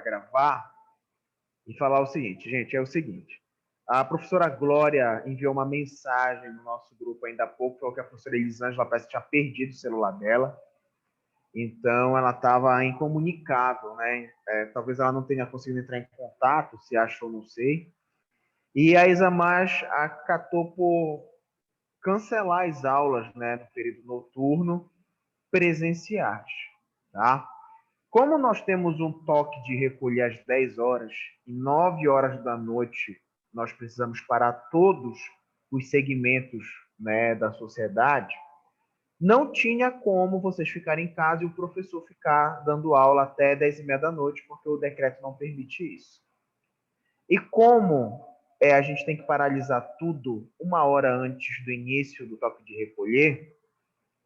gravar e falar o seguinte, gente, é o seguinte. A professora Glória enviou uma mensagem no nosso grupo ainda há pouco, falou que a professora Elisângela parece que tinha perdido o celular dela, então ela estava incomunicável, né? Talvez ela não tenha conseguido entrar em contato, se achou, não sei. E a Isamar acatou por cancelar as aulas, né, no período noturno presenciais, tá? Como nós temos um toque de recolher às 10 horas e 9 horas da noite, nós precisamos parar todos os segmentos, né, da sociedade, não tinha como vocês ficarem em casa e o professor ficar dando aula até 10h30 da noite, porque o decreto não permite isso. E como a gente tem que paralisar tudo uma hora antes do início do toque de recolher,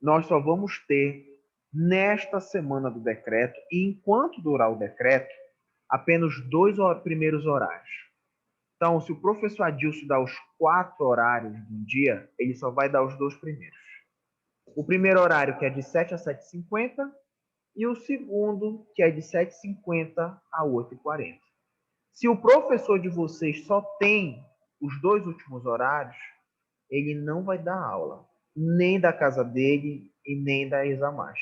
nós só vamos ter, nesta semana do decreto, e enquanto durar o decreto, apenas 2 primeiros horários. Então, se o professor Adilson dá os 4 horários do dia, ele só vai dar os 2 primeiros. O primeiro horário, que é de 7 a 7h50, e o segundo, que é de 7h50 a 8h40. Se o professor de vocês só tem os 2 últimos horários, ele não vai dar aula, nem da casa dele e nem da Isamar.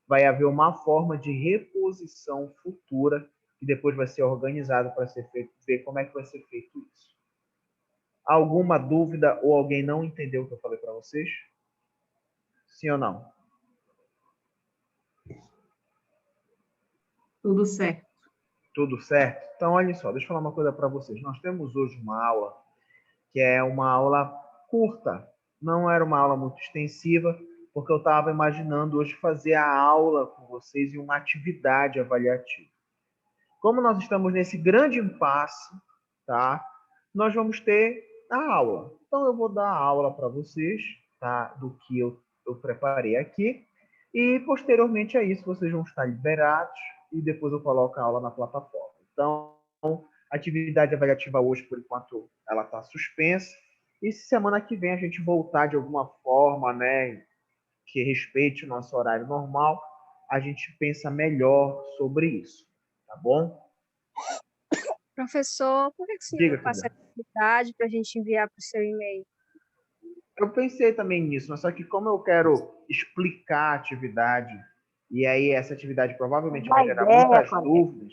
Vai haver uma forma de reposição futura que depois vai ser organizado para ser feito, ver como é que vai ser feito isso. Alguma dúvida ou alguém não entendeu o que eu falei para vocês? Sim ou não? Tudo certo. Tudo certo? Então, olha só, deixa eu falar uma coisa para vocês. Nós temos hoje uma aula que é uma aula curta. Não era uma aula muito extensiva, porque eu estava imaginando hoje fazer a aula com vocês em uma atividade avaliativa. Como nós estamos nesse grande impasse, tá? Nós vamos ter a aula. Então, eu vou dar a aula para vocês, tá? Do que eu preparei aqui. E, posteriormente a isso, vocês vão estar liberados e depois eu coloco a aula na plataforma. Então, a atividade avaliativa hoje, por enquanto, ela está suspensa. E se semana que vem a gente voltar de alguma forma, né, que respeite o nosso horário normal, a gente pensa melhor sobre isso, tá bom? Professor, por que você Diga, não passa a querida. atividade para a gente enviar para o seu e-mail? Eu pensei também nisso, mas só que como eu quero explicar a atividade, e aí essa atividade provavelmente vai gerar muitas dúvidas,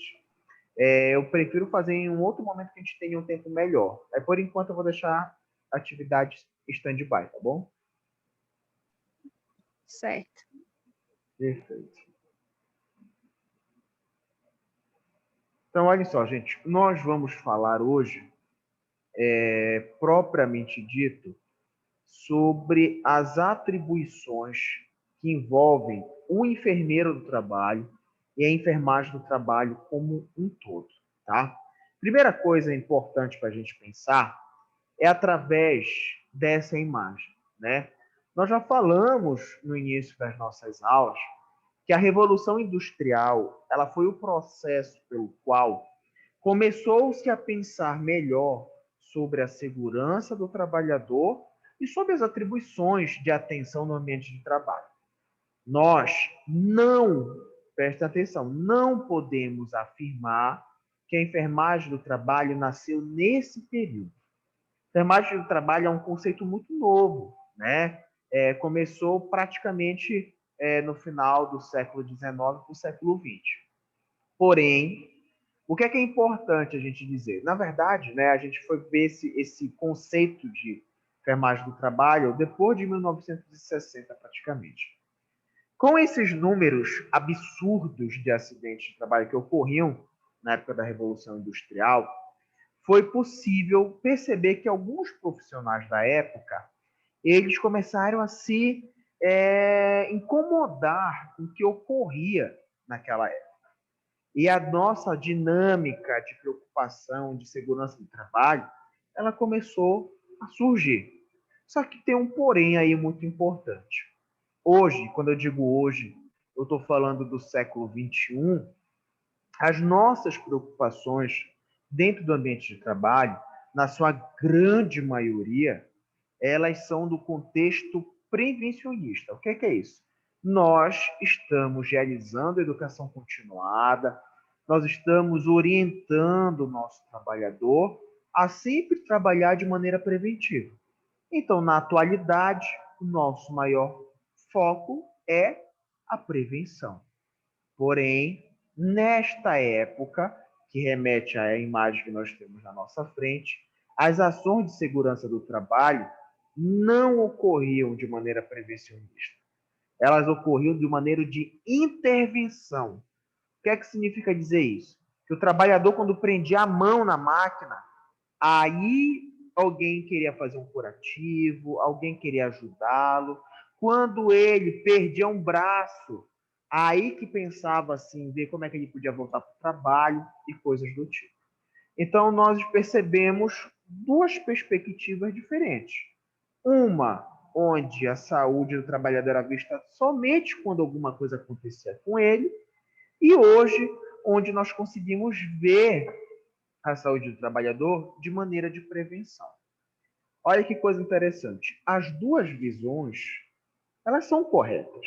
eu prefiro fazer em um outro momento que a gente tenha um tempo melhor. Por enquanto eu vou deixar a atividade stand-by, tá bom? Certo. Perfeito. Então, olha só, gente, nós vamos falar hoje, propriamente dito, sobre as atribuições que envolvem o enfermeiro do trabalho e a enfermagem do trabalho como um todo, tá? Primeira coisa importante para a gente pensar é através dessa imagem, né? Nós já falamos no início das nossas aulas que a Revolução Industrial, ela foi o processo pelo qual começou-se a pensar melhor sobre a segurança do trabalhador e sobre as atribuições de atenção no ambiente de trabalho. Nós não, presta atenção, não podemos afirmar que a enfermagem do trabalho nasceu nesse período. A enfermagem do trabalho é um conceito muito novo, né? Começou praticamente no final do século XIX para o século XX. Porém, o que é importante a gente dizer? Na verdade, né, a gente foi ver esse conceito de enfermagem do trabalho depois de 1960, praticamente. Com esses números absurdos de acidentes de trabalho que ocorriam na época da Revolução Industrial, foi possível perceber que alguns profissionais da época, eles começaram a se incomodar com o que ocorria naquela época. E a nossa dinâmica de preocupação, de segurança do trabalho, ela começou a surgir. Só que tem um porém aí muito importante. Hoje, quando eu digo hoje, eu estou falando do século XXI, as nossas preocupações dentro do ambiente de trabalho, na sua grande maioria, elas são do contexto prevencionista. O que é isso? Nós estamos realizando educação continuada, nós estamos orientando o nosso trabalhador a sempre trabalhar de maneira preventiva. Então, na atualidade, o nosso maior foco é a prevenção. Porém, nesta época, que remete à imagem que nós temos na nossa frente, as ações de segurança do trabalho não ocorriam de maneira prevencionista. Elas ocorriam de maneira de intervenção. O que é que significa dizer isso? Que o trabalhador, quando prendia a mão na máquina, aí alguém queria fazer um curativo, alguém queria ajudá-lo. Quando ele perdia um braço, aí que pensava assim, ver como é que ele podia voltar para o trabalho e coisas do tipo. Então, nós percebemos duas perspectivas diferentes. Uma, onde a saúde do trabalhador era vista somente quando alguma coisa acontecia com ele, e hoje, onde nós conseguimos ver a saúde do trabalhador de maneira de prevenção. Olha que coisa interessante. As duas visões, elas são corretas.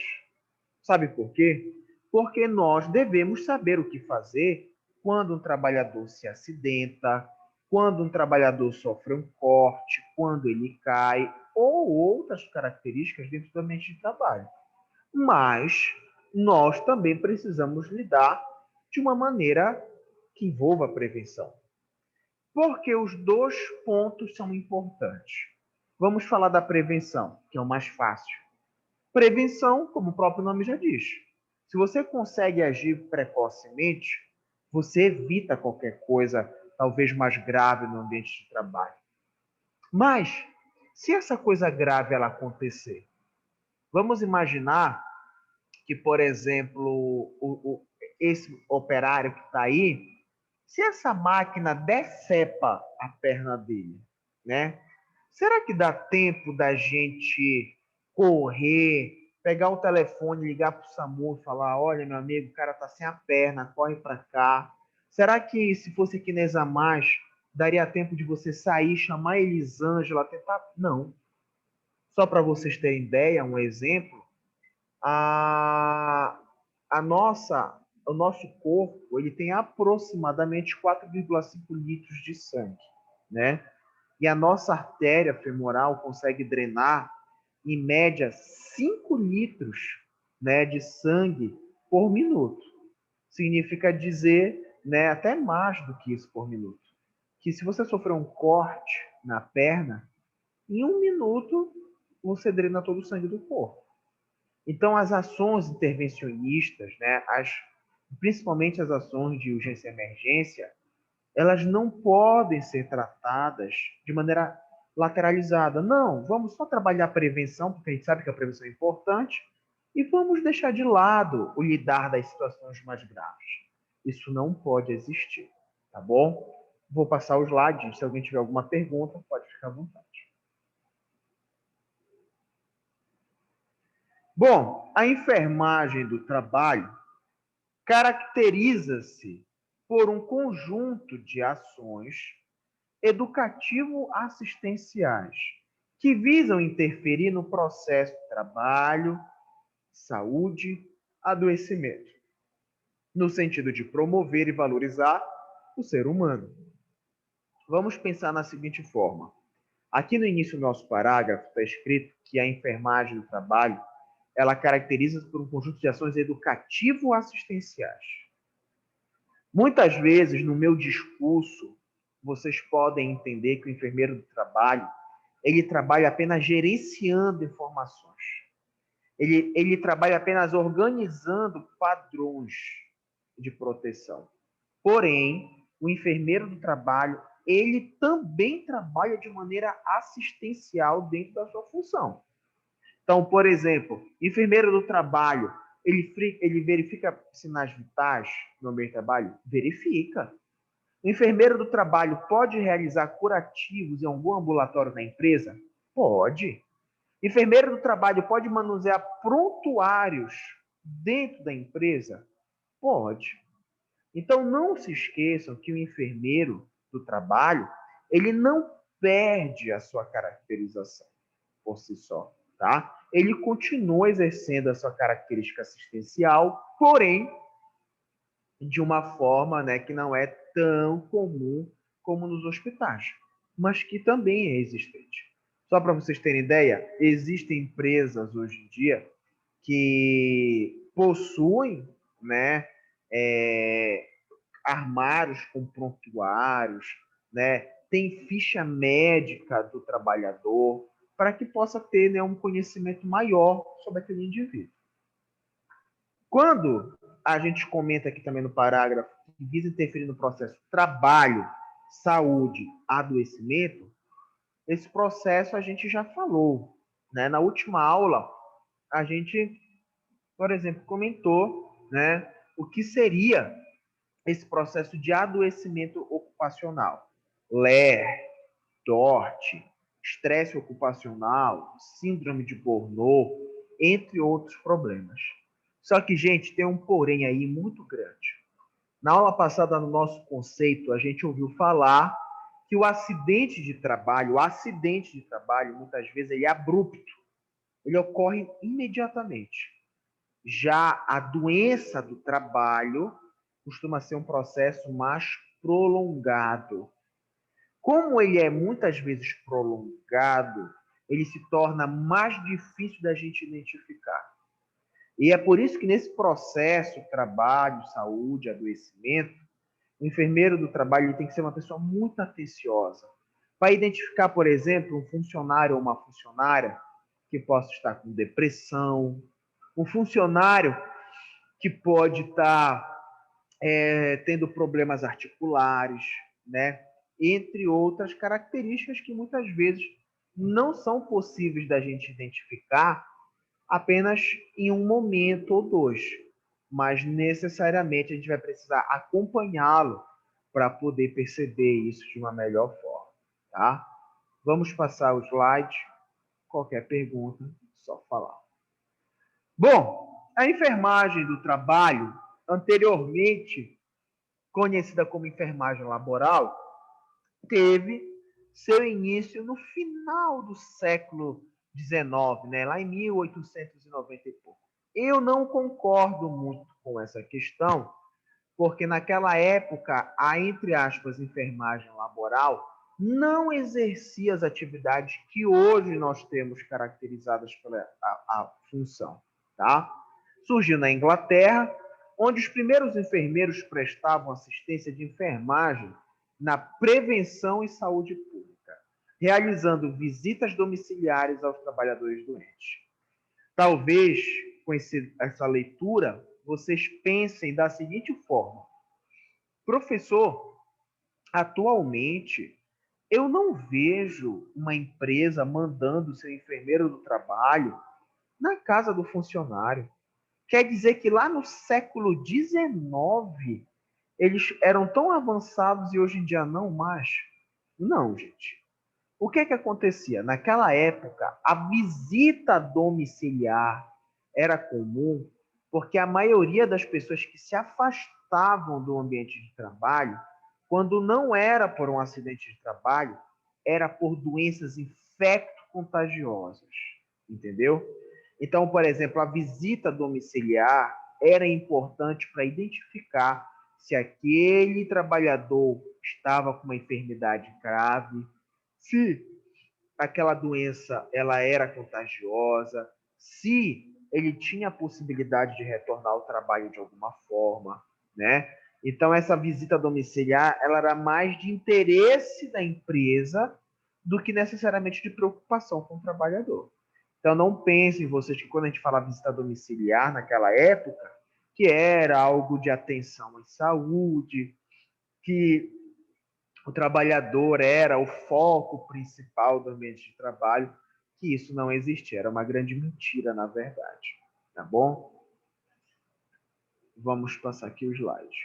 Sabe por quê? Porque nós devemos saber o que fazer quando um trabalhador se acidenta, quando um trabalhador sofre um corte, quando ele cai, ou outras características dentro do ambiente de trabalho. Mas nós também precisamos lidar de uma maneira que envolva a prevenção. Porque os dois pontos são importantes. Vamos falar da prevenção, que é o mais fácil. Prevenção, como o próprio nome já diz. Se você consegue agir precocemente, você evita qualquer coisa, talvez mais grave no ambiente de trabalho. Mas, se essa coisa grave ela acontecer, vamos imaginar que, por exemplo, esse operário que está aí, se essa máquina decepa a perna dele, né? Será que dá tempo da gente correr, pegar o telefone, ligar para o SAMU e falar: olha, meu amigo, o cara está sem a perna, corre para cá? Será que se fosse aqui na Examais, daria tempo de você sair, chamar a Elisângela, tentar? Não. Só para vocês terem ideia, um exemplo, a, a nossa, o nosso corpo ele tem aproximadamente 4,5 litros de sangue, né? E a nossa artéria femoral consegue drenar, em média, 5 litros, né, de sangue por minuto. Significa dizer, né, até mais do que isso por minuto, que se você sofrer um corte na perna, em 1 minuto você drena todo o sangue do corpo. Então, as ações intervencionistas, né, principalmente as ações de urgência e emergência, elas não podem ser tratadas de maneira lateralizada. Não, vamos só trabalhar a prevenção, porque a gente sabe que a prevenção é importante, e vamos deixar de lado o lidar das situações mais graves. Isso não pode existir, tá bom? Vou passar os slides, se alguém tiver alguma pergunta, pode ficar à vontade. Bom, a enfermagem do trabalho caracteriza-se por um conjunto de ações educativo-assistenciais que visam interferir no processo de trabalho, saúde, adoecimento, no sentido de promover e valorizar o ser humano. Vamos pensar na seguinte forma. Aqui no início do nosso parágrafo está escrito que a enfermagem do trabalho ela caracteriza-se por um conjunto de ações educativo-assistenciais. Muitas vezes, no meu discurso, vocês podem entender que o enfermeiro do trabalho, ele trabalha apenas gerenciando informações. Ele trabalha apenas organizando padrões de proteção. Porém, o enfermeiro do trabalho, ele também trabalha de maneira assistencial dentro da sua função. Então, por exemplo, enfermeiro do trabalho, ele verifica sinais vitais no ambiente de trabalho? Verifica. O enfermeiro do trabalho pode realizar curativos em algum ambulatório da empresa? Pode. Enfermeiro do trabalho pode manusear prontuários dentro da empresa? Pode. Então, não se esqueçam que o enfermeiro do trabalho, ele não perde a sua caracterização por si só, tá? Ele continua exercendo a sua característica assistencial, porém, de uma forma, né, que não é tão comum como nos hospitais, mas que também é existente. Só para vocês terem ideia, existem empresas hoje em dia que possuem, né, é, armários com prontuários, né, tem ficha médica do trabalhador, para que possa ter, né, um conhecimento maior sobre aquele indivíduo. Quando a gente comenta aqui também no parágrafo que visa interferir no processo trabalho, saúde, adoecimento, esse processo a gente já falou, né? Na última aula, a gente, por exemplo, comentou, né, o que seria esse processo de adoecimento ocupacional. LER, DORT, estresse ocupacional, síndrome de Burnout, entre outros problemas. Só que, gente, tem um porém aí muito grande. Na aula passada, no nosso conceito, a gente ouviu falar que o acidente de trabalho, muitas vezes, ele é abrupto, ele ocorre imediatamente. Já a doença do trabalho costuma ser um processo mais prolongado. Como ele é muitas vezes prolongado, ele se torna mais difícil da gente identificar. E é por isso que nesse processo, trabalho, saúde, adoecimento, o enfermeiro do trabalho ele tem que ser uma pessoa muito atenciosa. Para identificar, por exemplo, um funcionário ou uma funcionária que possa estar com depressão, um funcionário que pode estar tendo problemas articulares, né? Entre outras características que muitas vezes não são possíveis da gente identificar apenas em um momento ou dois, mas necessariamente a gente vai precisar acompanhá-lo para poder perceber isso de uma melhor forma, tá? Vamos passar o slide. Qualquer pergunta, só falar. Bom, a enfermagem do trabalho, anteriormente conhecida como enfermagem laboral, teve seu início no final do século XIX, né? Lá em 1890 e pouco. Eu não concordo muito com essa questão, porque naquela época a, entre aspas, enfermagem laboral não exercia as atividades que hoje nós temos caracterizadas pela a função, tá? Surgiu na Inglaterra, onde os primeiros enfermeiros prestavam assistência de enfermagem na prevenção e saúde pública, realizando visitas domiciliares aos trabalhadores doentes. Talvez, com essa leitura, vocês pensem da seguinte forma: professor, atualmente eu não vejo uma empresa mandando seu enfermeiro do trabalho na casa do funcionário. Quer dizer que lá no século XIX eles eram tão avançados e hoje em dia não mais? Não, gente. O que acontecia? Naquela época, a visita domiciliar era comum porque a maioria das pessoas que se afastavam do ambiente de trabalho, quando não era por um acidente de trabalho, era por doenças infecto-contagiosas, entendeu? Então, por exemplo, a visita domiciliar era importante para identificar se aquele trabalhador estava com uma enfermidade grave, se aquela doença ela era contagiosa, se ele tinha a possibilidade de retornar ao trabalho de alguma forma, né? Então essa visita domiciliar ela era mais de interesse da empresa do que necessariamente de preocupação com o trabalhador. Então não pensem vocês que quando a gente fala visita domiciliar naquela época, que era algo de atenção em saúde, que o trabalhador era o foco principal do ambiente de trabalho, que isso não existia. Era uma grande mentira, na verdade. Tá bom? Vamos passar aqui o slide.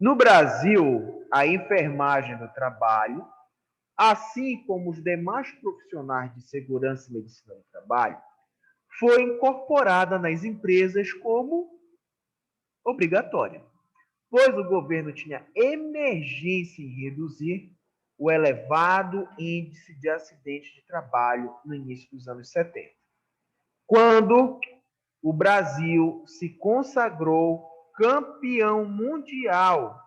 No Brasil, a enfermagem do trabalho, assim como os demais profissionais de segurança e medicina do trabalho, foi incorporada nas empresas como obrigatória, pois o governo tinha emergência em reduzir o elevado índice de acidentes de trabalho no início dos anos 70, quando o Brasil se consagrou campeão mundial,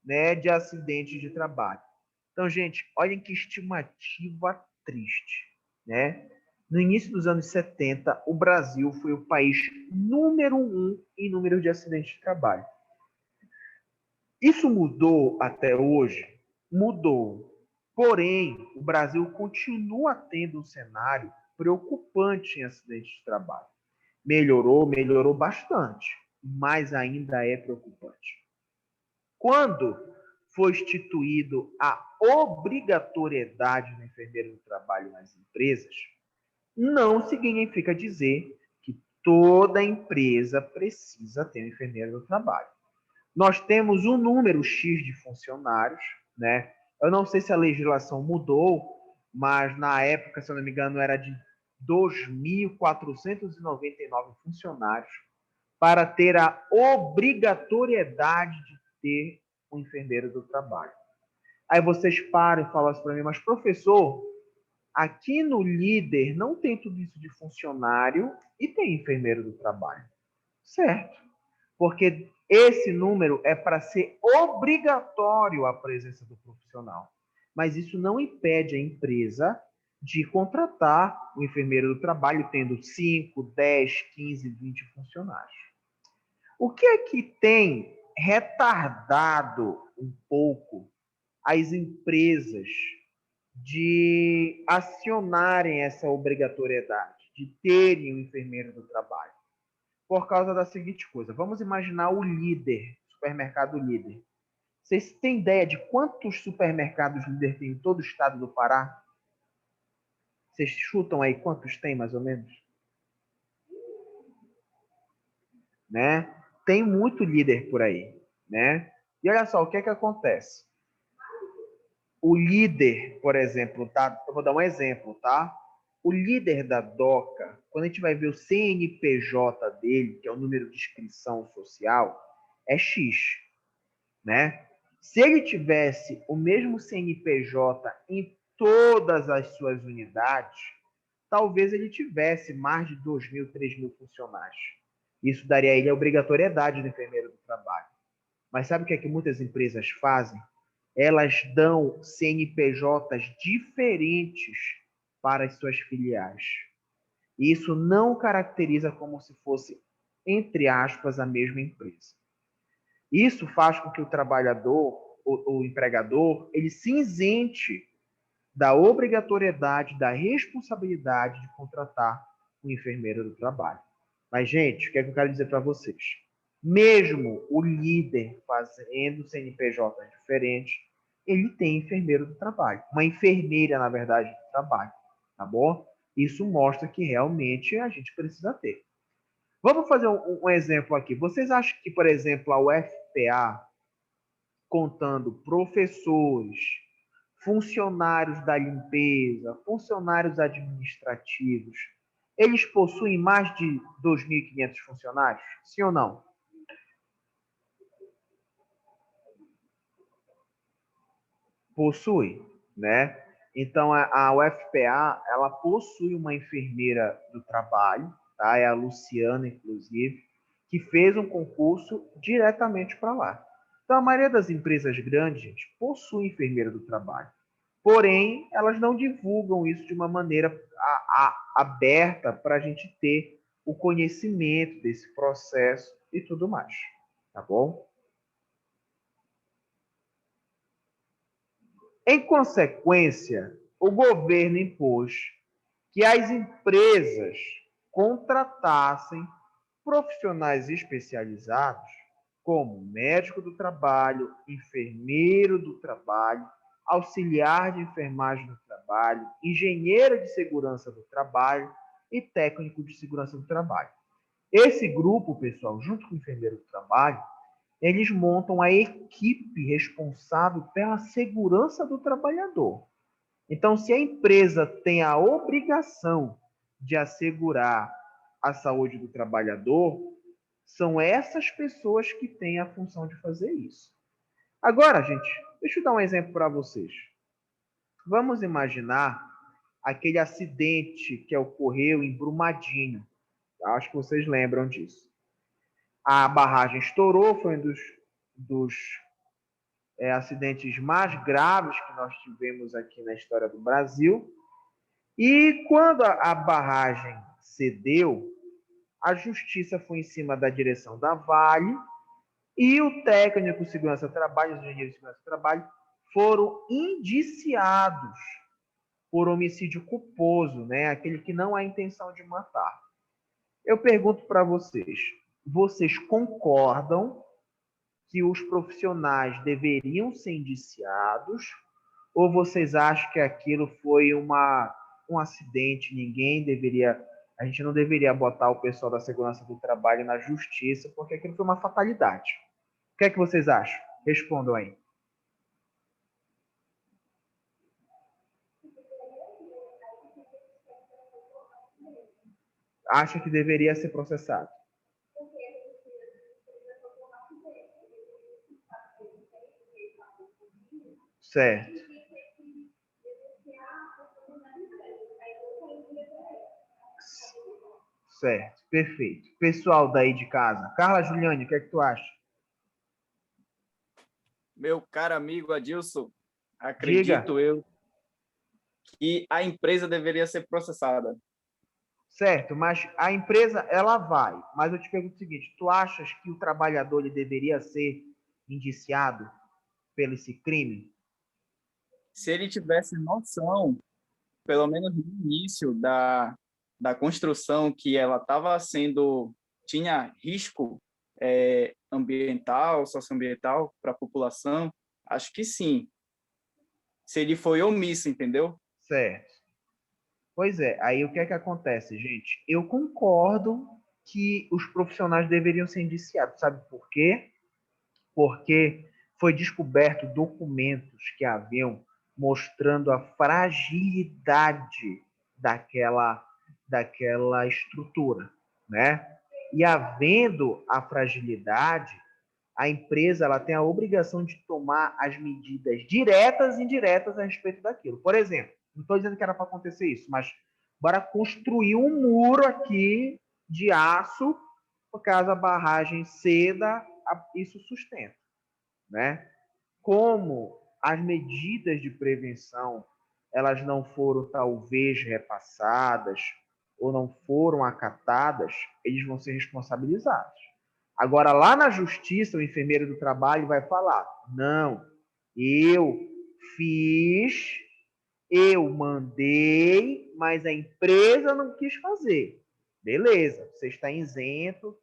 né, de acidentes de trabalho. Então, gente, olhem que estimativa triste, né? No início dos anos 70, o Brasil foi o país número 1 em número de acidentes de trabalho. Isso mudou até hoje? Mudou. Porém, o Brasil continua tendo um cenário preocupante em acidentes de trabalho. Melhorou bastante, mas ainda é preocupante. Quando foi instituído a obrigatoriedade do enfermeiro no trabalho nas empresas, não significa dizer que toda empresa precisa ter um enfermeiro no trabalho. Nós temos um número X de funcionários, né? Eu não sei se a legislação mudou, mas na época, se eu não me engano, era de 2.499 funcionários para ter a obrigatoriedade de ter um enfermeiro do trabalho. Aí vocês param e falam assim para mim, mas professor, aqui no líder não tem tudo isso de funcionário e tem enfermeiro do trabalho. Certo. Porque esse número é para ser obrigatório a presença do profissional. Mas isso não impede a empresa de contratar o enfermeiro do trabalho tendo 5, 10, 15, 20 funcionários. O que é que tem retardado um pouco as empresas de acionarem essa obrigatoriedade, de terem um enfermeiro do trabalho? Por causa da seguinte coisa. Vamos imaginar o líder, supermercado líder. Vocês têm ideia de quantos supermercados líder tem em todo o estado do Pará? Vocês chutam aí quantos tem, mais ou menos? Né? Tem muito líder por aí, né? E olha só, o que é que acontece? O líder, por exemplo, tá? Eu vou dar um exemplo, tá? O líder da DOCA, quando a gente vai ver o CNPJ dele, que é o número de inscrição social, é X, né? Se ele tivesse o mesmo CNPJ em todas as suas unidades, talvez ele tivesse mais de 2.000, 3.000 funcionários. Isso daria a ele a obrigatoriedade do enfermeiro do trabalho. Mas sabe o que é que muitas empresas fazem? Elas dão CNPJs diferentes para as suas filiais. E isso não caracteriza como se fosse, entre aspas, a mesma empresa. Isso faz com que o trabalhador, o empregador, ele se isente da obrigatoriedade, da responsabilidade de contratar um enfermeiro do trabalho. Mas, gente, o que é que eu quero dizer para vocês? Mesmo o líder fazendo CNPJ diferente, ele tem enfermeiro do trabalho. Uma enfermeira, na verdade, do trabalho. Tá bom? Isso mostra que realmente a gente precisa ter. Vamos fazer um exemplo aqui. Vocês acham que, por exemplo, a UFPA, contando professores, funcionários da limpeza, funcionários administrativos, eles possuem mais de 2.500 funcionários? Sim ou não? Possui, né? Então, a UFPA, ela possui uma enfermeira do trabalho, tá? É a Luciana, inclusive, que fez um concurso diretamente para lá. Então, a maioria das empresas grandes, gente, possui enfermeira do trabalho. Porém, elas não divulgam isso de uma maneira aberta para a gente ter o conhecimento desse processo e tudo mais. Tá bom? Em consequência, o governo impôs que as empresas contratassem profissionais especializados como médico do trabalho, enfermeiro do trabalho, auxiliar de enfermagem do trabalho, engenheiro de segurança do trabalho e técnico de segurança do trabalho. Esse grupo, pessoal, junto com o enfermeiro do trabalho, eles montam a equipe responsável pela segurança do trabalhador. Então, se a empresa tem a obrigação de assegurar a saúde do trabalhador, são essas pessoas que têm a função de fazer isso. Agora, gente, deixa eu dar um exemplo para vocês. Vamos imaginar aquele acidente que ocorreu em Brumadinho. Acho que vocês lembram disso. A barragem estourou, foi um dos acidentes mais graves que nós tivemos aqui na história do Brasil. E quando a barragem cedeu, a justiça foi em cima da direção da Vale e o técnico de segurança do trabalho, os engenheiros de segurança do trabalho, foram indiciados por homicídio culposo, né? Aquele que não há intenção de matar. Eu pergunto para vocês, vocês concordam que os profissionais deveriam ser indiciados ou vocês acham que aquilo foi um acidente, a gente não deveria botar o pessoal da segurança do trabalho na justiça, porque aquilo foi uma fatalidade? O que é que vocês acham? Respondam aí. Acha que deveria ser processado? Certo. Certo, perfeito. Pessoal daí de casa. Carla Juliane, o que é que tu acha? Meu caro amigo Adilson, Diga. acredito eu que a empresa deveria ser processada. Certo, mas a empresa, ela vai. Mas eu te pergunto o seguinte, tu achas que o trabalhador ele deveria ser indiciado pelo esse crime? Se ele tivesse noção, pelo menos no início da construção, que ela estava tinha risco ambiental, socioambiental para a população, acho que sim. Se ele foi omisso, entendeu? Certo. Pois é, aí o que é que acontece, gente? Eu concordo que os profissionais deveriam ser indiciados. Sabe por quê? Porque foi descoberto documentos que haviam mostrando a fragilidade daquela estrutura, né? E havendo a fragilidade, a empresa ela tem a obrigação de tomar as medidas diretas e indiretas a respeito daquilo. Por exemplo, não estou dizendo que era para acontecer isso, mas bora construir um muro aqui de aço, caso a barragem ceda, isso sustenta, né? Como as medidas de prevenção elas não foram talvez repassadas ou não foram acatadas, eles vão ser responsabilizados. Agora, lá na justiça, o enfermeiro do trabalho vai falar: não, eu fiz, eu mandei, mas a empresa não quis fazer. Beleza, você está isento,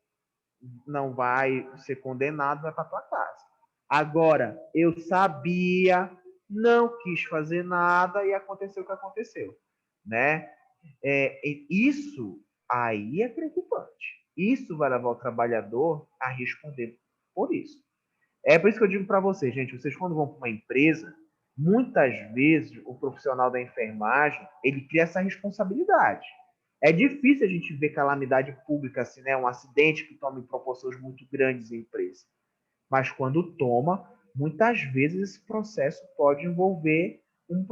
não vai ser condenado, vai para tua casa. Agora, eu sabia, não quis fazer nada e aconteceu o que aconteceu, né? Isso aí é preocupante. Isso vai levar o trabalhador a responder por isso. É por isso que eu digo para vocês, gente, vocês quando vão para uma empresa, muitas vezes o profissional da enfermagem, ele cria essa responsabilidade. É difícil a gente ver calamidade pública, assim, né? Um acidente que toma em proporções muito grandes em empresa. Mas quando toma, muitas vezes esse processo pode envolver um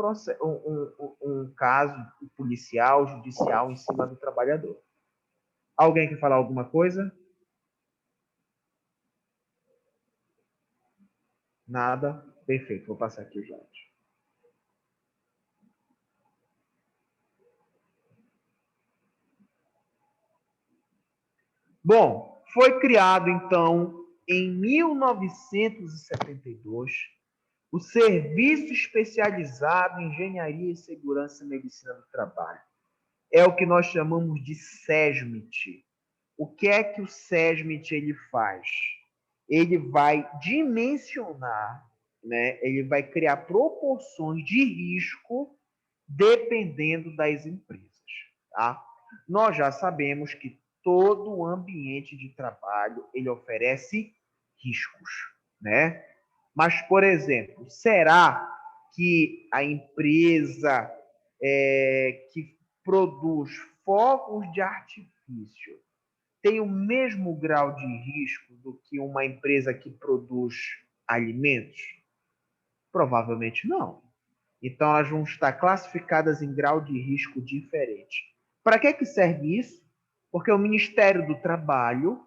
caso policial, judicial em cima do trabalhador. Alguém quer falar alguma coisa? Nada? Perfeito, vou passar aqui o slide. Bom, foi criado então em 1972 o Serviço Especializado em Engenharia e Segurança e Medicina do Trabalho. É o que nós chamamos de SESMIT. O que é que o SESMIT ele faz? Ele vai dimensionar, né? Ele vai criar proporções de risco dependendo das empresas, tá? Nós já sabemos que todo o ambiente de trabalho ele oferece riscos, né? Mas, por exemplo, será que a empresa que produz fogos de artifício tem o mesmo grau de risco do que uma empresa que produz alimentos? Provavelmente não. Então, elas vão estar classificadas em grau de risco diferente. Para que serve isso? Porque o Ministério do Trabalho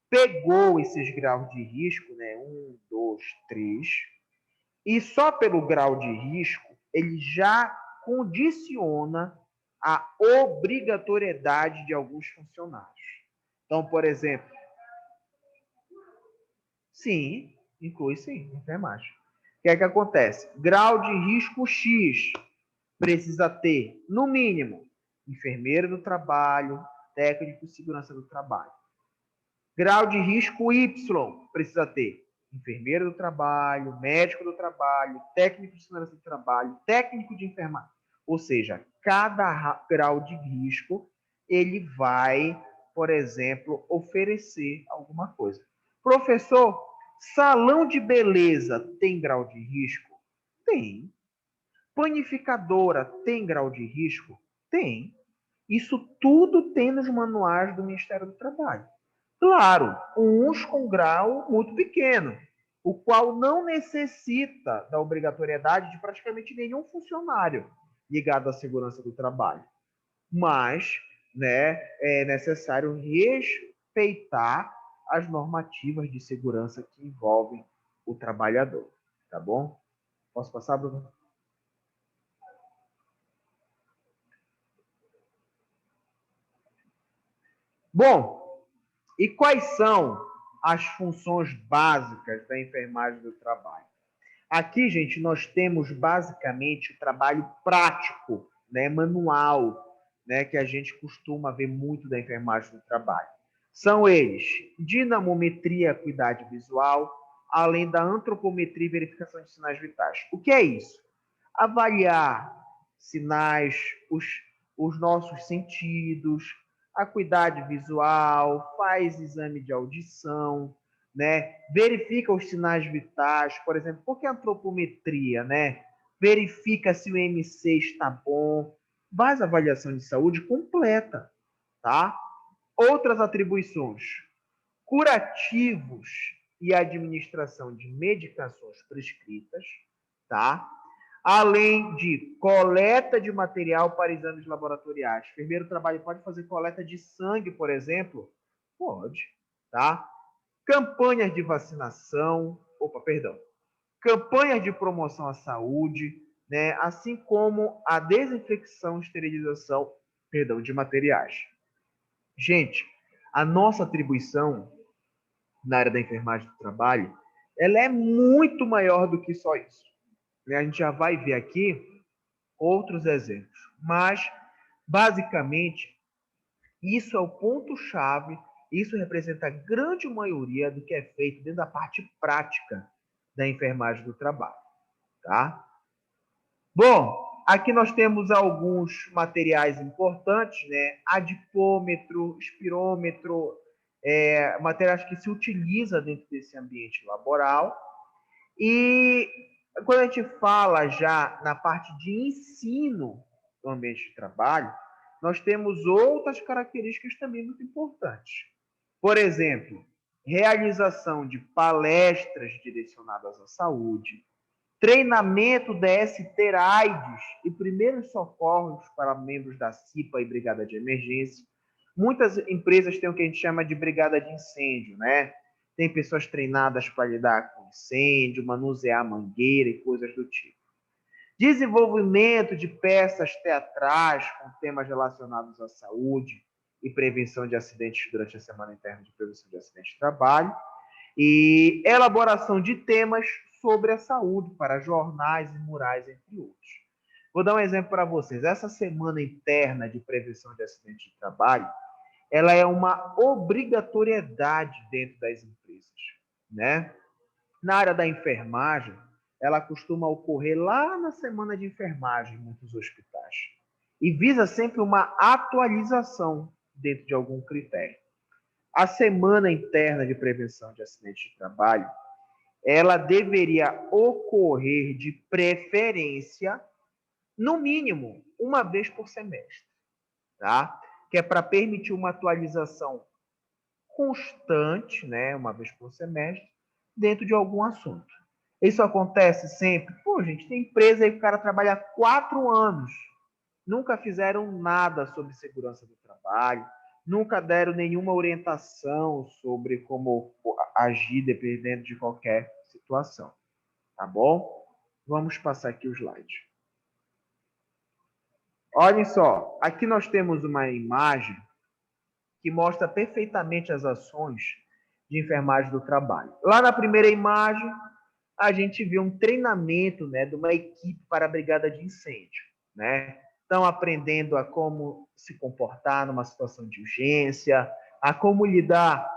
pegou esses graus de risco, né? 1, 2, 3, e só pelo grau de risco ele já condiciona a obrigatoriedade de alguns funcionários. Então, por exemplo, sim, inclui sim, enfermagem. O que é que acontece? Grau de risco X precisa ter, no mínimo, enfermeiro do trabalho, técnico de segurança do trabalho. Grau de risco Y precisa ter enfermeiro do trabalho, médico do trabalho, técnico de segurança do trabalho, técnico de enfermagem. Ou seja, cada grau de risco ele vai, por exemplo, oferecer alguma coisa. Professor, salão de beleza tem grau de risco? Tem. Panificadora tem grau de risco? Tem. Isso tudo tem nos manuais do Ministério do Trabalho. Claro, uns com grau muito pequeno, o qual não necessita da obrigatoriedade de praticamente nenhum funcionário ligado à segurança do trabalho. Mas, né, é necessário respeitar as normativas de segurança que envolvem o trabalhador. Tá bom? Posso passar, Bruno? Bom, e quais são as funções básicas da enfermagem do trabalho? Aqui, gente, nós temos basicamente o trabalho prático, né, manual, né, que a gente costuma ver muito da enfermagem do trabalho. São eles: dinamometria, acuidade visual, além da antropometria e verificação de sinais vitais. O que é isso? Avaliar sinais, os nossos sentidos, acuidade visual, faz exame de audição, né? Verifica os sinais vitais, por exemplo, porque a antropometria, né? Verifica se o MC está bom, faz avaliação de saúde completa, tá? Outras atribuições: curativos e administração de medicações prescritas, tá? Além de coleta de material para exames laboratoriais. O enfermeiro do trabalho pode fazer coleta de sangue, por exemplo? Pode, tá? Campanhas de vacinação, campanhas de promoção à saúde, né? Assim como a desinfecção e esterilização, de materiais. Gente, a nossa atribuição na área da enfermagem do trabalho, ela é muito maior do que só isso. A gente já vai ver aqui outros exemplos, mas basicamente isso é o ponto-chave, isso representa a grande maioria do que é feito dentro da parte prática da enfermagem do trabalho, tá? Bom, aqui nós temos alguns materiais importantes, né? Adipômetro, espirômetro, materiais que se utiliza dentro desse ambiente laboral. E quando a gente fala já na parte de ensino do ambiente de trabalho, nós temos outras características também muito importantes. Por exemplo, realização de palestras direcionadas à saúde, treinamento da ST-AIDS e primeiros socorros para membros da CIPA e Brigada de Emergência. Muitas empresas têm o que a gente chama de brigada de incêndio, né? Tem pessoas treinadas para lidar com incêndio, manusear mangueira e coisas do tipo. Desenvolvimento de peças teatrais com temas relacionados à saúde e prevenção de acidentes durante a Semana Interna de Prevenção de Acidentes de Trabalho. E elaboração de temas sobre a saúde para jornais e murais, entre outros. Vou dar um exemplo para vocês. Essa Semana Interna de Prevenção de Acidentes de Trabalho, ela é uma obrigatoriedade dentro das empresas, né? Na área da enfermagem, ela costuma ocorrer lá na semana de enfermagem em muitos hospitais e visa sempre uma atualização dentro de algum critério. A Semana Interna de Prevenção de Acidentes de Trabalho, ela deveria ocorrer de preferência, no mínimo, uma vez por semestre, tá? Que é para permitir uma atualização constante, né, uma vez por semestre, dentro de algum assunto. Isso acontece sempre? Pô, gente, tem empresa aí que o cara trabalha 4 anos, nunca fizeram nada sobre segurança do trabalho, nunca deram nenhuma orientação sobre como agir dependendo de qualquer situação. Tá bom? Vamos passar aqui o slide. Olhem só, aqui nós temos uma imagem que mostra perfeitamente as ações de enfermagem do trabalho. Lá na primeira imagem, a gente vê um treinamento, né, de uma equipe para a brigada de incêndio, né? Estão aprendendo a como se comportar numa situação de urgência, a como lidar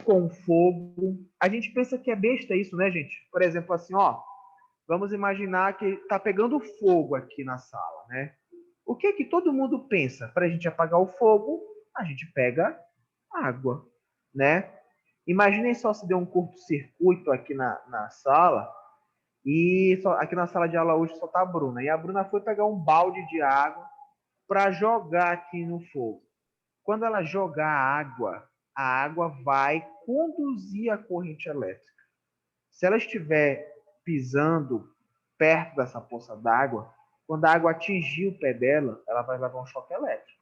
com o fogo. A gente pensa que é besta isso, né, gente? Por exemplo, assim, ó, vamos imaginar que está pegando fogo aqui na sala, né? O que é que todo mundo pensa? Para a gente apagar o fogo, a gente pega água, né? Imaginem só se deu um curto-circuito aqui na sala e aqui na sala de aula hoje só tá a Bruna. E a Bruna foi pegar um balde de água para jogar aqui no fogo. Quando ela jogar a água vai conduzir a corrente elétrica. Se ela estiver pisando perto dessa poça d'água, quando a água atingir o pé dela, ela vai levar um choque elétrico.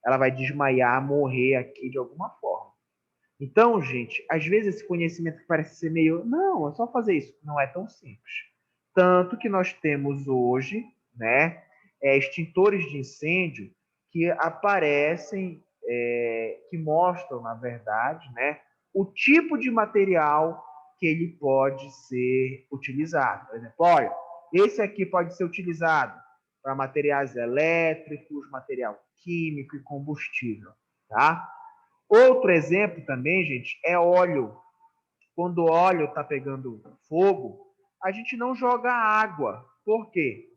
Ela vai desmaiar, morrer aqui de alguma forma. Então, gente, às vezes esse conhecimento que parece ser meio, não, é só fazer isso. Não é tão simples. Tanto que nós temos hoje, né, extintores de incêndio que aparecem, que mostram, na verdade, né, o tipo de material que ele pode ser utilizado. Por exemplo, olha, esse aqui pode ser utilizado para materiais elétricos, material químico e combustível, tá? Outro exemplo também, gente, é óleo. Quando o óleo está pegando fogo, a gente não joga água. Por quê?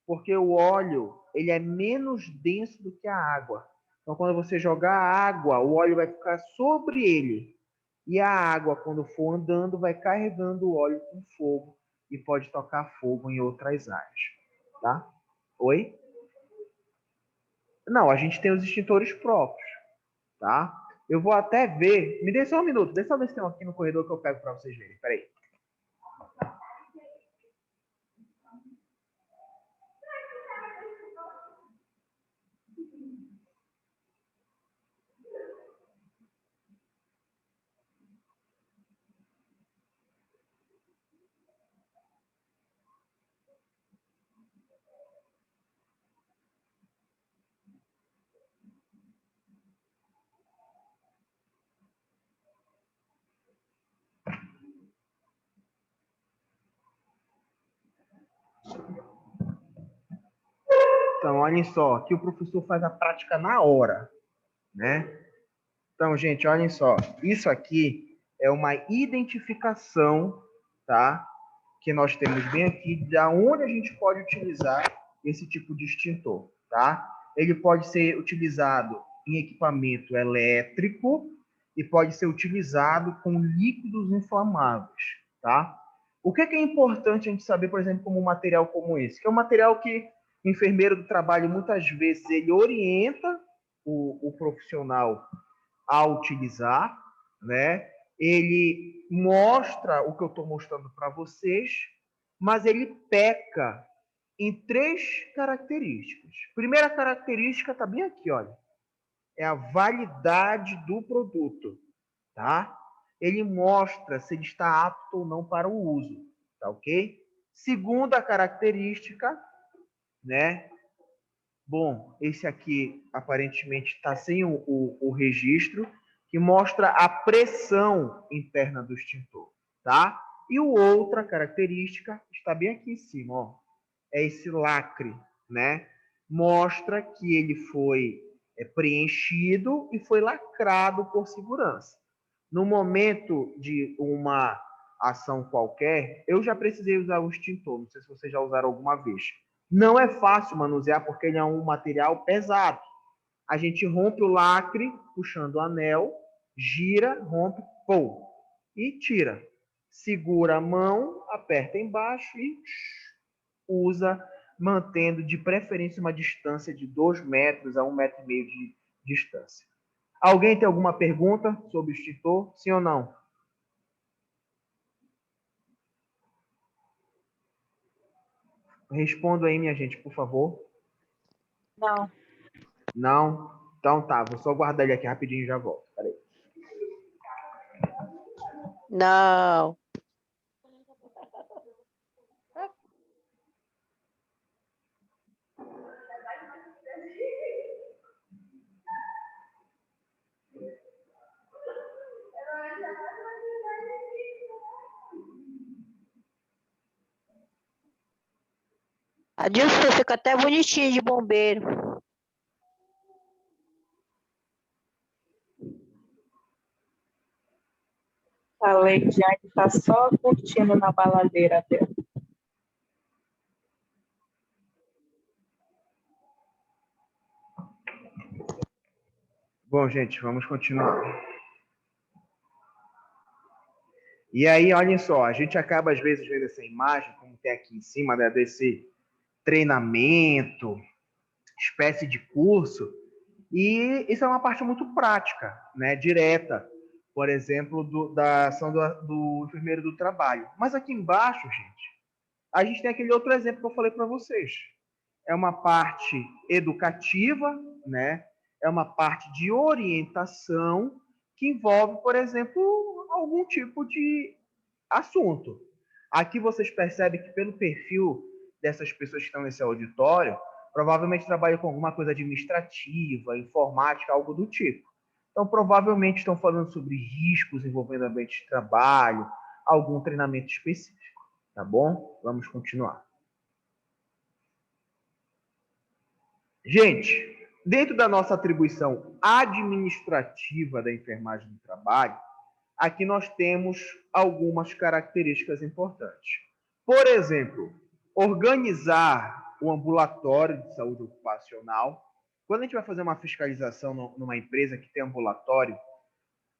Porque o óleo ele é menos denso do que a água. Então, quando você jogar água, o óleo vai ficar sobre ele. E a água, quando for andando, vai carregando o óleo com fogo e pode tocar fogo em outras áreas. Tá? Oi? Não, a gente tem os extintores próprios. Tá? Eu vou até ver. Me dê só um minuto. Deixa eu ver se tem um aqui no corredor que eu pego para vocês verem. Peraí. Então, olhem só. Aqui o professor faz a prática na hora, né? Então, gente, olhem só. Isso aqui é uma identificação, tá? Que nós temos bem aqui, de onde a gente pode utilizar esse tipo de extintor, tá? Ele pode ser utilizado em equipamento elétrico e pode ser utilizado com líquidos inflamáveis, tá? O que é importante a gente saber, por exemplo, como um material como esse? Que é um material que o enfermeiro do trabalho, muitas vezes, ele orienta o profissional a utilizar, né? Ele mostra o que eu estou mostrando para vocês, mas ele peca em três características. Primeira característica está bem aqui, olha, é a validade do produto, tá? Ele mostra se ele está apto ou não para o uso, tá ok? Segunda característica, né? Bom, esse aqui aparentemente está sem o registro, que mostra a pressão interna do extintor, tá? E outra característica está bem aqui em cima, ó. É esse lacre, né? Mostra que ele foi preenchido e foi lacrado por segurança. No momento de uma ação qualquer, eu já precisei usar o extintor, não sei se vocês já usaram alguma vez. Não é fácil manusear porque ele é um material pesado. A gente rompe o lacre puxando o anel, gira, rompe, pô, e tira. Segura a mão, aperta embaixo e usa, mantendo de preferência uma distância de 2 metros a 1,5 metro de distância. Alguém tem alguma pergunta sobre o extintor? Sim ou não? Responda aí, minha gente, por favor. Não. Não? Então tá, vou só guardar ele aqui rapidinho e já volto. Peraí. Não. Adilson, fica até bonitinho de bombeiro. A Leidiane está só curtindo na baladeira dela. Bom, gente, vamos continuar. E aí, olhem só, a gente acaba às vezes vendo essa imagem, como tem aqui em cima, né, desse treinamento, espécie de curso, e isso é uma parte muito prática, né, direta, por exemplo, da ação do enfermeiro do trabalho. Mas aqui embaixo, gente, a gente tem aquele outro exemplo que eu falei para vocês. É uma parte educativa, né? É uma parte de orientação que envolve, por exemplo, algum tipo de assunto. Aqui vocês percebem que pelo perfil dessas pessoas que estão nesse auditório, provavelmente trabalham com alguma coisa administrativa, informática, algo do tipo. Então, provavelmente estão falando sobre riscos envolvendo ambiente de trabalho, algum treinamento específico, tá bom? Vamos continuar. Gente, dentro da nossa atribuição administrativa da enfermagem do trabalho, aqui nós temos algumas características importantes. Por exemplo, organizar o ambulatório de saúde ocupacional. Quando a gente vai fazer uma fiscalização numa empresa que tem ambulatório,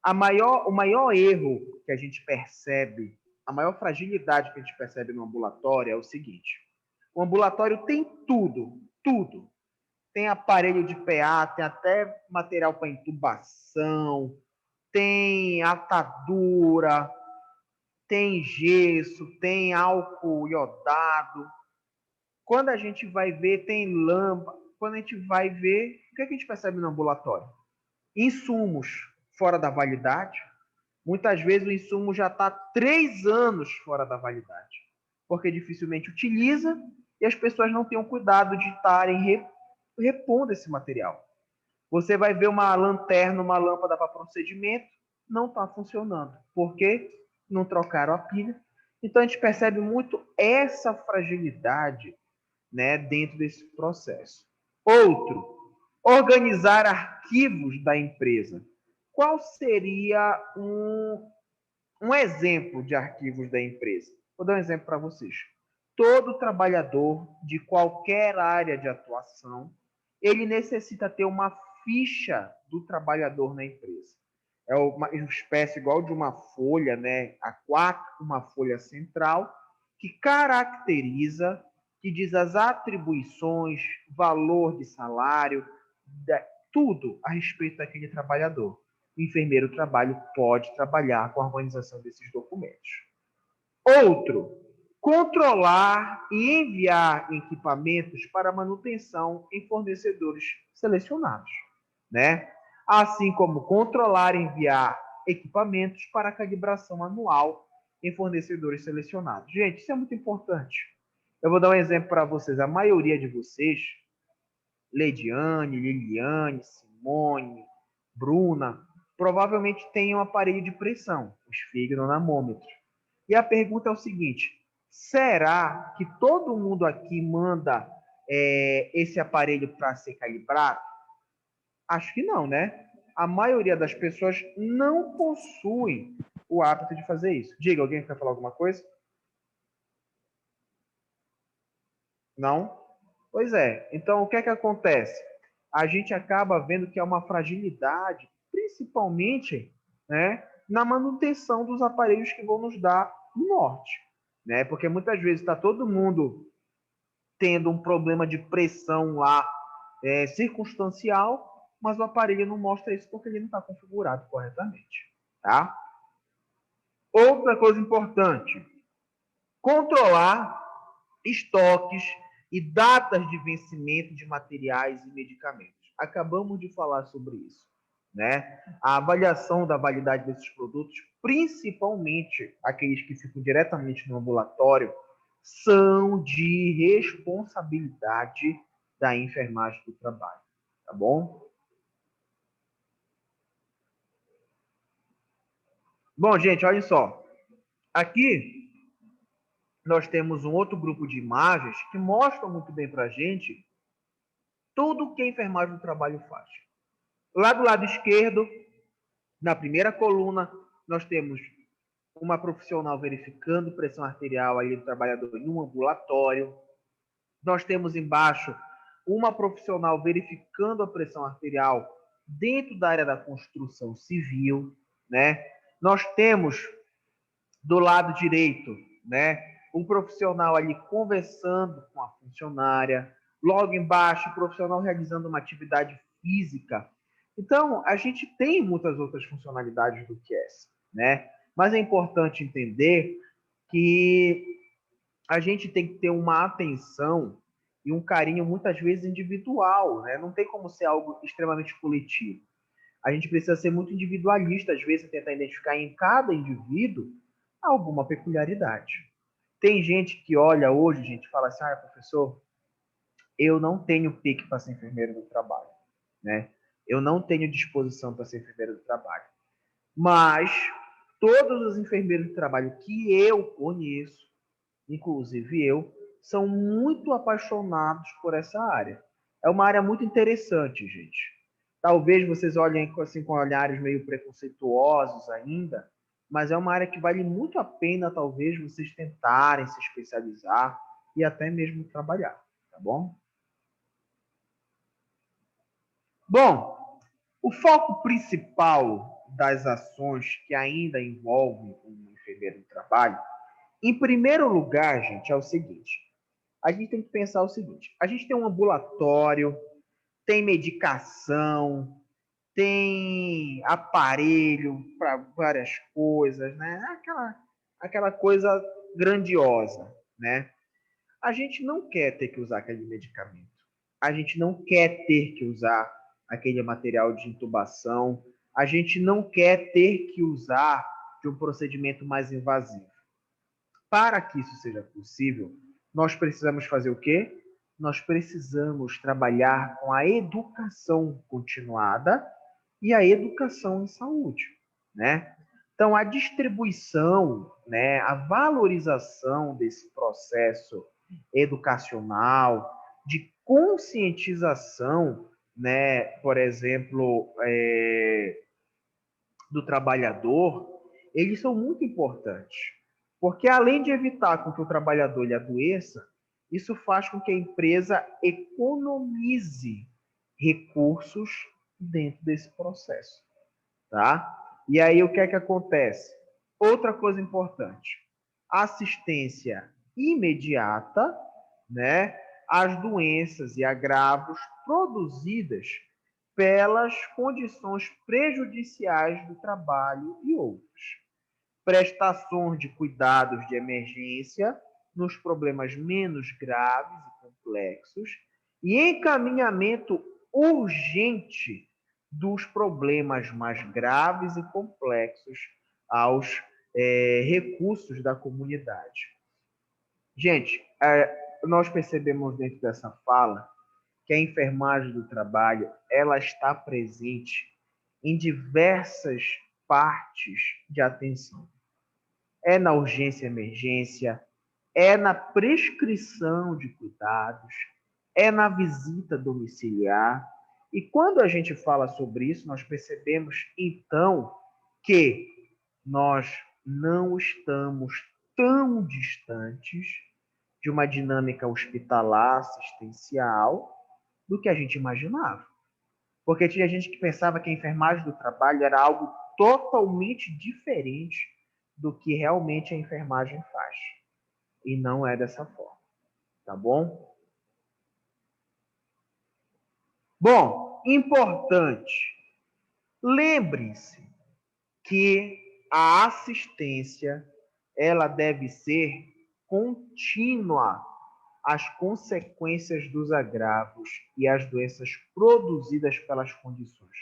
o maior erro que a gente percebe, a maior fragilidade que a gente percebe no ambulatório é o seguinte: o ambulatório tem tudo. Tem aparelho de PA, tem até material para intubação, tem atadura, tem gesso, tem álcool iodado. Quando a gente vai ver, tem lâmpada. Quando a gente vai ver, o que a gente percebe no ambulatório? Insumos fora da validade. Muitas vezes o insumo já está 3 anos fora da validade, porque dificilmente utiliza e as pessoas não têm o cuidado de estarem repondo esse material. Você vai ver uma lanterna, uma lâmpada para procedimento, não está funcionando. Por quê? Não trocaram a pilha. Então a gente percebe muito essa fragilidade, né, dentro desse processo. Outro, organizar arquivos da empresa. Qual seria um exemplo de arquivos da empresa? Vou dar um exemplo para vocês. Todo trabalhador de qualquer área de atuação, ele necessita ter uma ficha do trabalhador na empresa. É uma espécie igual de uma folha, né? A4, uma folha central, que caracteriza, que diz as atribuições, valor de salário, tudo a respeito daquele trabalhador. O enfermeiro do trabalho pode trabalhar com a organização desses documentos. Outro, controlar e enviar equipamentos para manutenção em fornecedores selecionados, né? Assim como controlar e enviar equipamentos para calibração anual em fornecedores selecionados. Gente, isso é muito importante. Eu vou dar um exemplo para vocês. A maioria de vocês, Leidiane, Liliane, Simone, Bruna, provavelmente tem um aparelho de pressão, o esfigmonamômetro. E a pergunta é o seguinte: será que todo mundo aqui manda esse aparelho para ser calibrado? Acho que não, né? A maioria das pessoas não possuem o hábito de fazer isso. Diga, alguém quer falar alguma coisa? Não? Pois é. Então, o que é que acontece? A gente acaba vendo que é uma fragilidade, principalmente, né, na manutenção dos aparelhos que vão nos dar o norte, né? Porque muitas vezes está todo mundo tendo um problema de pressão lá circunstancial, mas o aparelho não mostra isso porque ele não está configurado corretamente, tá? Outra coisa importante: controlar estoques e datas de vencimento de materiais e medicamentos. acabamos de falar sobre isso, né? A avaliação da validade desses produtos, principalmente aqueles que ficam diretamente no ambulatório, são de responsabilidade da enfermagem do trabalho, tá bom? Bom, gente, olha só. Aqui nós temos um outro grupo de imagens que mostram muito bem para a gente tudo o que a enfermagem do trabalho faz. Lá do lado esquerdo, na primeira coluna, nós temos uma profissional verificando pressão arterial ali do trabalhador em um ambulatório. Nós temos embaixo uma profissional verificando a pressão arterial dentro da área da construção civil, né? Nós temos do lado direito, né, um profissional ali conversando com a funcionária, logo embaixo o profissional realizando uma atividade física. Então, a gente tem muitas outras funcionalidades do que essa, né? Mas é importante entender que a gente tem que ter uma atenção e um carinho muitas vezes individual, né? Não tem como ser algo extremamente coletivo. A gente precisa ser muito individualista, às vezes, tentar identificar em cada indivíduo alguma peculiaridade. Tem gente que olha hoje, gente, e fala assim, professor, eu não tenho pique para ser enfermeiro do trabalho, né? Eu não tenho disposição para ser enfermeiro do trabalho. Mas todos os enfermeiros do trabalho que eu conheço, inclusive eu, são muito apaixonados por essa área. É uma área muito interessante, gente. Talvez vocês olhem assim com olhares meio preconceituosos ainda, mas é uma área que vale muito a pena, talvez, vocês tentarem se especializar e até mesmo trabalhar, tá bom? Bom, o foco principal das ações que ainda envolvem um enfermeiro do trabalho, em primeiro lugar, gente, é o seguinte. A gente tem que pensar o seguinte. A gente tem um ambulatório, tem medicação, tem aparelho para várias coisas, né? Aquela coisa grandiosa, né? A gente não quer ter que usar aquele medicamento. A gente não quer ter que usar aquele material de intubação. A gente não quer ter que usar de um procedimento mais invasivo. Para que isso seja possível, nós precisamos fazer o quê? Nós precisamos trabalhar com a educação continuada e a educação em saúde, né? Então, a distribuição, né, a valorização desse processo educacional, de conscientização, né, por exemplo, do trabalhador, eles são muito importantes. Porque além de evitar com que o trabalhador lhe adoeça, isso faz com que a empresa economize recursos dentro desse processo, tá? E aí o que é que acontece? Outra coisa importante, assistência imediata, né, às doenças e agravos produzidas pelas condições prejudiciais do trabalho e outros. Prestações de cuidados de emergência nos problemas menos graves e complexos e encaminhamento urgente dos problemas mais graves e complexos aos recursos da comunidade. Gente, nós percebemos dentro dessa fala que a enfermagem do trabalho ela está presente em diversas partes de atenção. É na urgência e emergência, é na prescrição de cuidados, é na visita domiciliar. E quando a gente fala sobre isso, nós percebemos, então, que nós não estamos tão distantes de uma dinâmica hospitalar, assistencial, do que a gente imaginava. Porque tinha gente que pensava que a enfermagem do trabalho era algo totalmente diferente do que realmente a enfermagem faz. E não é dessa forma. Tá bom? Bom, importante. Lembre-se que a assistência ela deve ser contínua as consequências dos agravos e as doenças produzidas pelas condições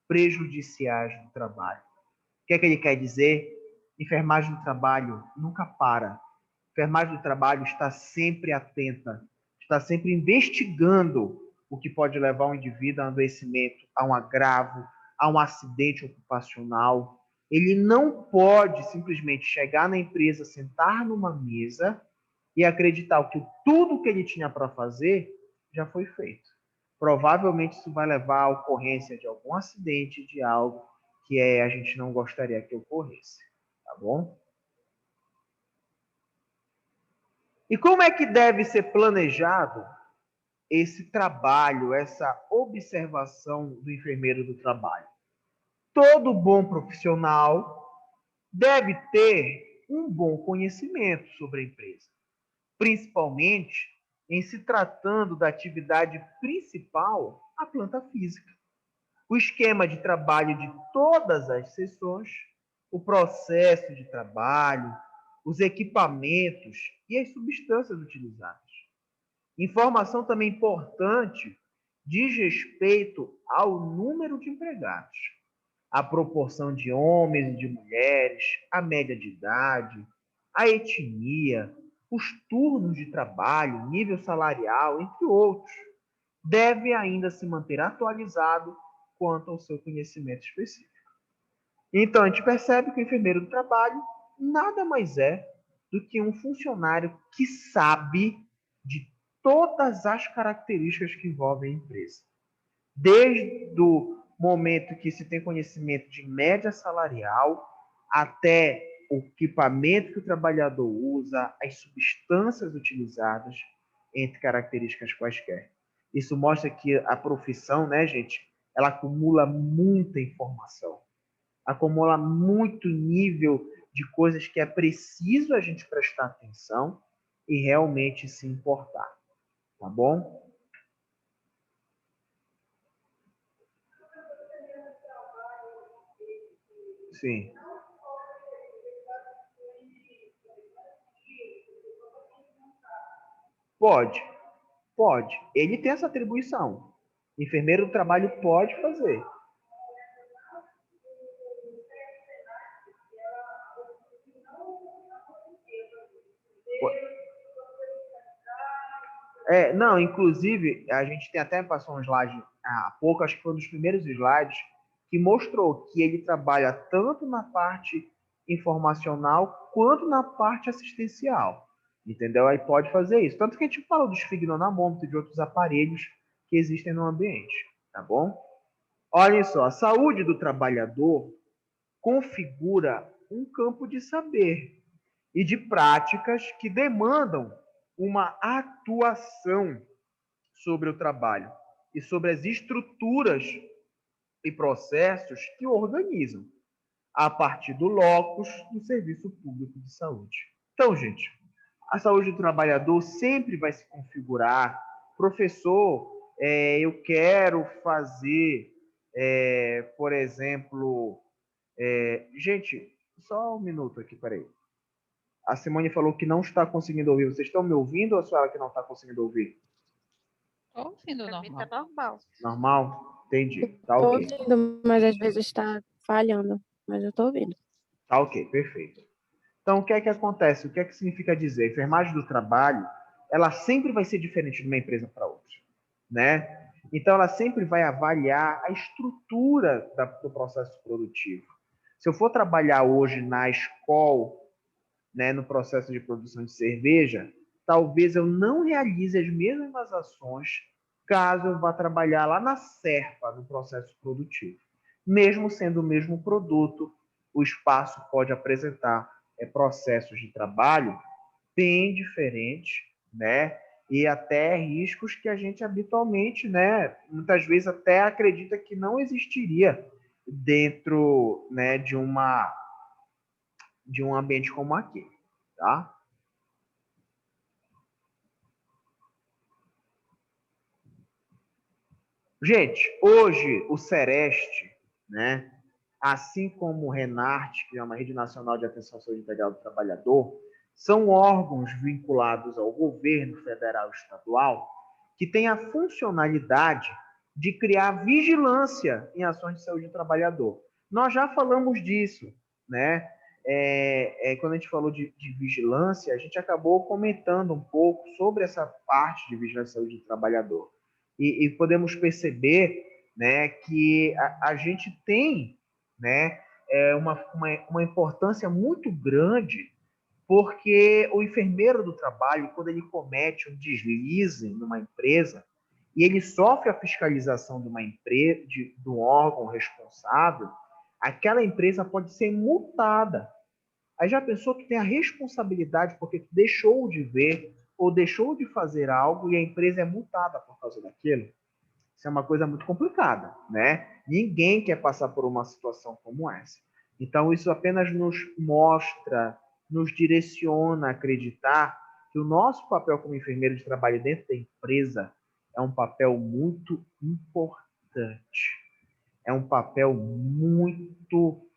prejudiciais do trabalho. O que é que ele quer dizer? Enfermagem do trabalho nunca para. Enfermagem do trabalho está sempre atenta, está sempre investigando o que pode levar um indivíduo a um adoecimento, a um agravo, a um acidente ocupacional. Ele não pode simplesmente chegar na empresa, sentar numa mesa e acreditar que tudo que ele tinha para fazer já foi feito. Provavelmente isso vai levar à ocorrência de algum acidente, de algo que a gente não gostaria que ocorresse, tá bom? E como é que deve ser planejado esse trabalho, essa observação do enfermeiro do trabalho? Todo bom profissional deve ter um bom conhecimento sobre a empresa, principalmente em se tratando da atividade principal, a planta física. O esquema de trabalho de todas as sessões, o processo de trabalho, os equipamentos e as substâncias utilizadas. Informação também importante diz respeito ao número de empregados, a proporção de homens e de mulheres, a média de idade, a etnia, os turnos de trabalho, nível salarial, entre outros. Deve ainda se manter atualizado quanto ao seu conhecimento específico. Então, a gente percebe que o enfermeiro do trabalho nada mais é do que um funcionário que sabe de todas as características que envolvem a empresa. Desde o momento que se tem conhecimento de média salarial, até o equipamento que o trabalhador usa, as substâncias utilizadas, entre características quaisquer. Isso mostra que a profissão, né, gente, ela acumula muita informação, acumula muito nível de coisas que é preciso a gente prestar atenção e realmente se importar, tá bom? Sim. Pode, pode. Ele tem essa atribuição. Enfermeiro do trabalho pode fazer. Não, inclusive, a gente tem até passou um slide há pouco, acho que foi um dos primeiros slides, que mostrou que ele trabalha tanto na parte informacional quanto na parte assistencial. Entendeu? Aí pode fazer isso. Tanto que a gente falou do esfigmonamômetro e de outros aparelhos que existem no ambiente. Tá bom? Olhem só, a saúde do trabalhador configura um campo de saber e de práticas que demandam uma atuação sobre o trabalho e sobre as estruturas e processos que organizam a partir do locus do Serviço Público de Saúde. Então, gente, a saúde do trabalhador sempre vai se configurar. Professor, eu quero fazer, por exemplo... gente, só um minuto aqui, peraí. A Simone falou que não está conseguindo ouvir. Vocês estão me ouvindo ou é só ela que não está conseguindo ouvir? Estou ouvindo normal. Tá normal. Normal? Entendi. Tá Tô ok. ouvindo, mas às vezes está falhando. Mas eu tô ouvindo. Tá ok, perfeito. Então, o que é que acontece? O que é que significa dizer? A enfermagem do trabalho, ela sempre vai ser diferente de uma empresa para outra, né? Então, ela sempre vai avaliar a estrutura do processo produtivo. Se eu for trabalhar hoje na escola, né, no processo de produção de cerveja, talvez eu não realize as mesmas ações caso eu vá trabalhar lá na Serpa, no processo produtivo. Mesmo sendo o mesmo produto, o espaço pode apresentar processos de trabalho bem diferentes, né? E até riscos que a gente habitualmente, né, muitas vezes até acredita que não existiria dentro, né, de um ambiente como aqui, tá? Gente, hoje o Sereste, né, assim como o Renarte, que é uma rede nacional de atenção à saúde integral do trabalhador, São órgãos vinculados ao governo federal e estadual que têm a funcionalidade de criar vigilância em ações de saúde do trabalhador. Nós já falamos disso, né? Quando a gente falou de vigilância, a gente acabou comentando um pouco sobre essa parte de vigilância e saúde do trabalhador. E podemos perceber, né, que a gente tem, né, uma importância muito grande, porque o enfermeiro do trabalho, quando ele comete um deslize numa empresa e ele sofre a fiscalização de uma empresa, de um órgão responsável, aquela empresa pode ser multada. Aí já pensou que tem a responsabilidade porque deixou de ver ou deixou de fazer algo e a empresa é multada por causa daquilo? Isso é uma coisa muito complicada, né? Ninguém quer passar por uma situação como essa. Então, isso apenas nos mostra, nos direciona a acreditar que o nosso papel como enfermeiro de trabalho dentro da empresa é um papel muito importante. É um papel muito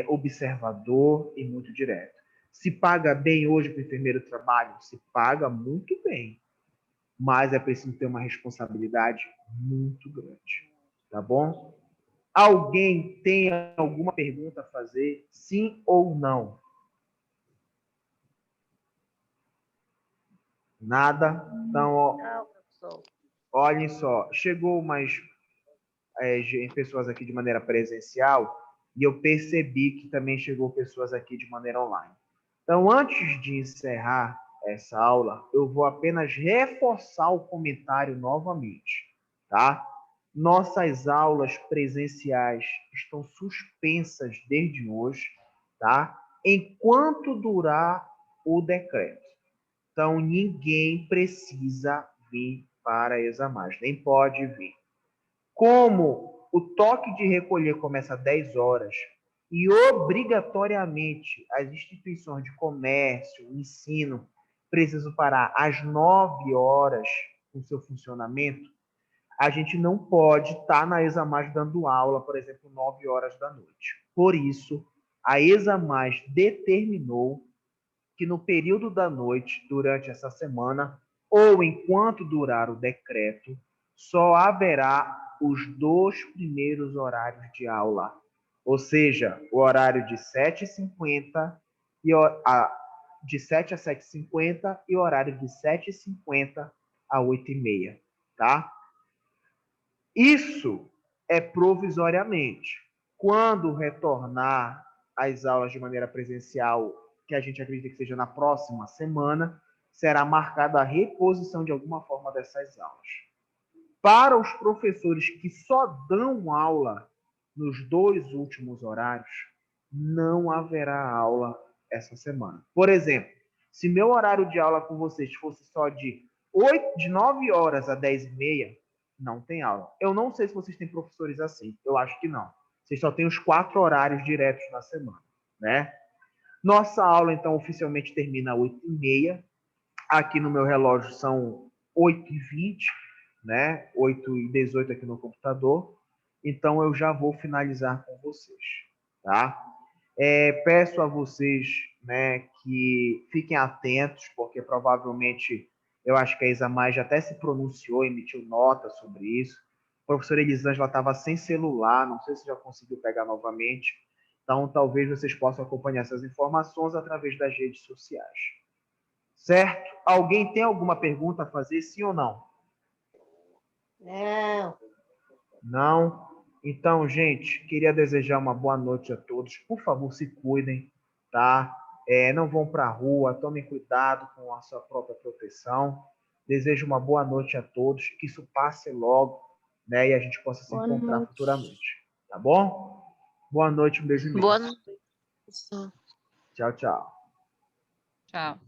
observador e muito direto. Se paga bem hoje para o enfermeiro de trabalho? Se paga muito bem. Mas é preciso ter uma responsabilidade muito grande. Tá bom? Alguém tem alguma pergunta a fazer? Sim ou não? Nada? Então, ó, olhem só. Chegou mais pessoas aqui de maneira presencial e eu percebi que também chegou pessoas aqui de maneira online. Então, antes de encerrar essa aula, eu vou apenas reforçar o comentário novamente, tá? Nossas aulas presenciais estão suspensas desde hoje, tá? Enquanto durar o decreto. Então, ninguém precisa vir para a ESAMAS, nem pode vir. Como o toque de recolher começa às 10 horas e obrigatoriamente as instituições de comércio, ensino, precisam parar às 9 horas com seu funcionamento, a gente não pode estar na ESAMAS dando aula, por exemplo, 9 horas da noite. Por isso, a ESAMAS determinou que no período da noite, durante essa semana, ou enquanto durar o decreto, só haverá os 2 primeiros horários de aula. Ou seja, o horário de 7h50 de 7 a 7h50 e o horário de 7h50 a 8h30, tá? Isso é provisoriamente. Quando retornar às aulas de maneira presencial, que a gente acredita que seja na próxima semana, será marcada a reposição de alguma forma dessas aulas. Para os professores que só dão aula nos 2 últimos horários, não haverá aula essa semana. Por exemplo, se meu horário de aula com vocês fosse só de 9 horas a 10h30, não tem aula. Eu não sei se vocês têm professores assim. Eu acho que não. Vocês só têm os 4 horários diretos na semana, né? Nossa aula, então, oficialmente termina às 8h30. Aqui no meu relógio são 8h20, né? 8h18 aqui no computador. Então, eu já vou finalizar com vocês, tá? Peço a vocês, né, que fiquem atentos, porque provavelmente eu acho que a ESAMAS já até se pronunciou, emitiu nota sobre isso. A professora Elisângela estava sem celular, não sei se já conseguiu pegar novamente. Então, talvez vocês possam acompanhar essas informações através das redes sociais. Certo? Alguém tem alguma pergunta a fazer, sim ou não? Não. Não? Então, gente, queria desejar uma boa noite a todos. Por favor, se cuidem, tá? Não vão para a rua, tomem cuidado com a sua própria proteção. Desejo uma boa noite a todos, que isso passe logo, né? E a gente possa se encontrar futuramente. Tá bom? Boa noite, um beijo imenso. Boa noite. Tchau, tchau. Tchau.